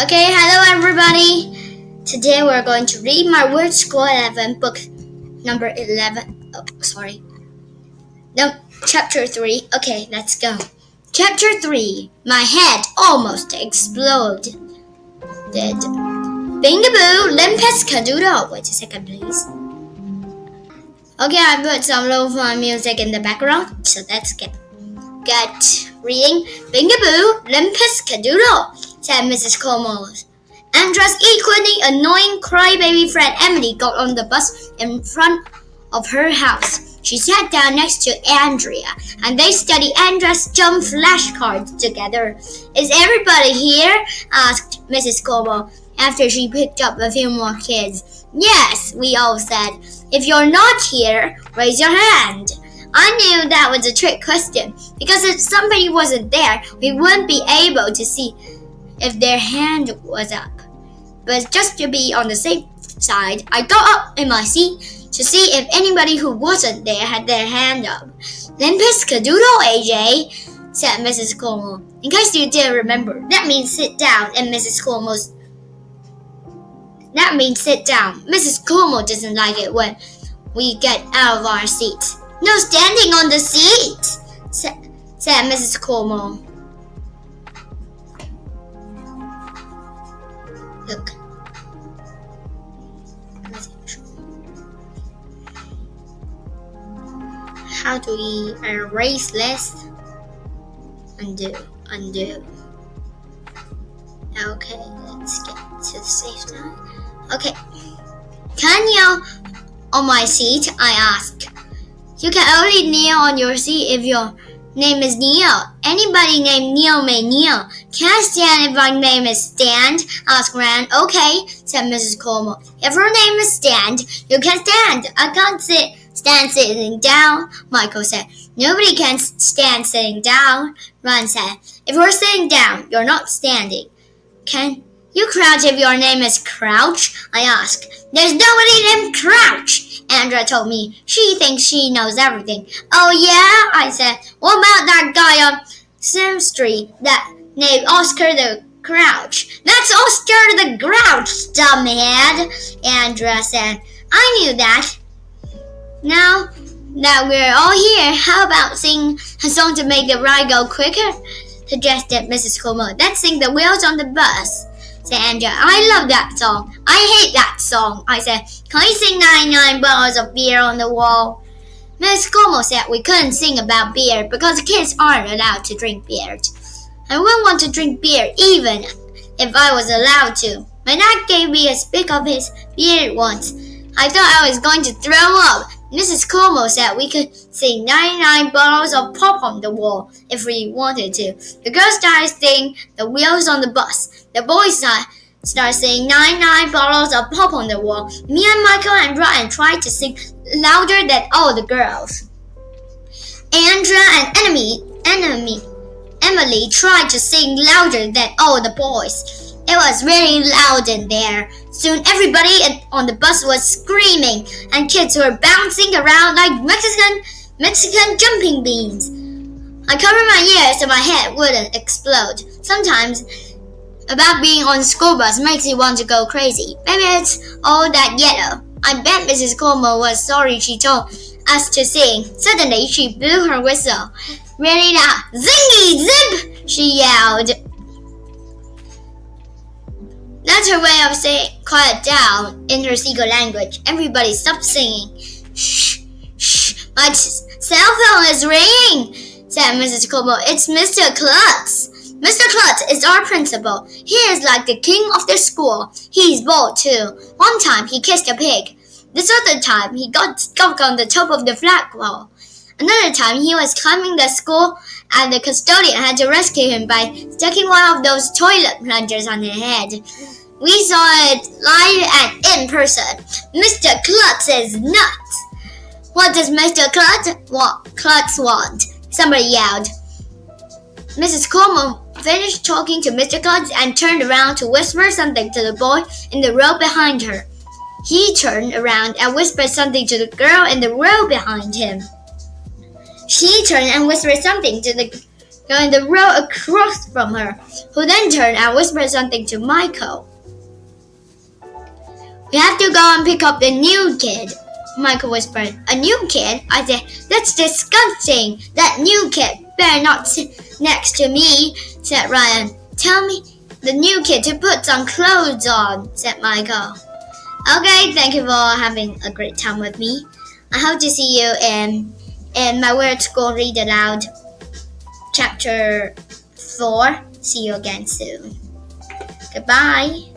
Okay, hello everybody. Today we're going to read my Word School 11, book number 11. Oh, sorry. No, chapter 3. Okay, let's go. Chapter 3. My head almost exploded. Bingaboo, limpus cadoodle. Wait a second, please. Okay, I put some lo-fi music in the background, so let's get reading. Bingaboo, limpus cadoodle, said Mrs. Como. Andra's equally annoying crybaby friend Emily got on the bus in front of her house. She sat down next to Andrea, and they studied Andra's jump flashcards together. Is everybody here? Asked Mrs. Como after she picked up a few more kids. Yes, we all said. If you're not here, raise your hand. I knew that was a trick question, because if somebody wasn't there, we wouldn't be able to see if their hand was up. But just to be on the safe side, I got up in my seat to see if anybody who wasn't there had their hand up. Limpus cadoodle, AJ, said Mrs. Como. In case you didn't remember, that means sit down, and Mrs. Como doesn't like it when we get out of our seats. No standing on the seat, said Mrs. Como. Look. How do we erase this? Undo. Okay, let's get to the safe side. Okay. Can you on my seat? I asked. You can only kneel on your seat if your name is Neil. Anybody named Neil may kneel. Can I stand if my name is Stand? Asked Ran. Okay, said Mrs. Como. If her name is Stand, you can stand. I can't stand sitting down, Michael said. Nobody can stand sitting down, Ran said. If you're sitting down, you're not standing. Can you crouch if your name is Crouch? I asked. There's nobody named Crouch, Andrea told me. She thinks she knows everything. Oh yeah, I said. What about that guy on Sim Street that named Oscar the Crouch? That's Oscar the Grouch, dumbhead, Andrea said. I knew that. Now that we're all here, how about sing a song to make the ride go quicker? Suggested Mrs. Como. Let's sing The Wheels on the Bus, said Andrea. I love that song. I hate that song, I said. Can you sing 99 bottles of beer on the wall? Mrs. Como said we couldn't sing about beer because kids aren't allowed to drink beer. I wouldn't want to drink beer even if I was allowed to. My dad gave me a spit of his beer once. I thought I was going to throw up. Mrs. Como said we could sing 99 bottles of pop on the wall if we wanted to. The girls started singing The Wheels on the Bus. The boys started singing 99 bottles of pop on the wall. Me and Michael and Ryan tried to sing louder than all the girls. Andrea and Emily tried to sing louder than all the boys. It was really loud in there. Soon everybody on the bus was screaming, and kids were bouncing around like Mexican jumping beans. I covered my ears so my head wouldn't explode. Sometimes about being on the school bus makes you want to go crazy. Maybe it's all that yellow. I bet Mrs. Como was sorry she told us to sing. Suddenly she blew her whistle really loud. Zingy zip! She yelled. That's her way of saying quiet down in her secret language. Everybody stopped singing. Shh, shh, my cell phone is ringing, said Mrs. Como. It's Mr. Klutz. Mr. Klutz is our principal. He is like the king of the school. He's bold too. One time he kissed a pig. This other time he got stuck on the top of the flagpole. Another time he was climbing the school and the custodian had to rescue him by sticking one of those toilet plungers on his head. We saw it live and in person. Mr. Klutz is nuts. What does Mr. Klutz want? Somebody yelled. Mrs. Como finished talking to Mr. Klutz and turned around to whisper something to the boy in the row behind her. He turned around and whispered something to the girl in the row behind him. She turned and whispered something to the going the road across from her, who then turned and whispered something to Michael. "We have to go and pick up the new kid," Michael whispered. "A new kid?" I said. "That's disgusting. That new kid better not sit next to me," said Ryan. "Tell me the new kid to put some clothes on," said Michael. Okay, thank you for having a great time with me. I hope to see you in my Word School Read Aloud Chapter 4. See you again soon. Goodbye.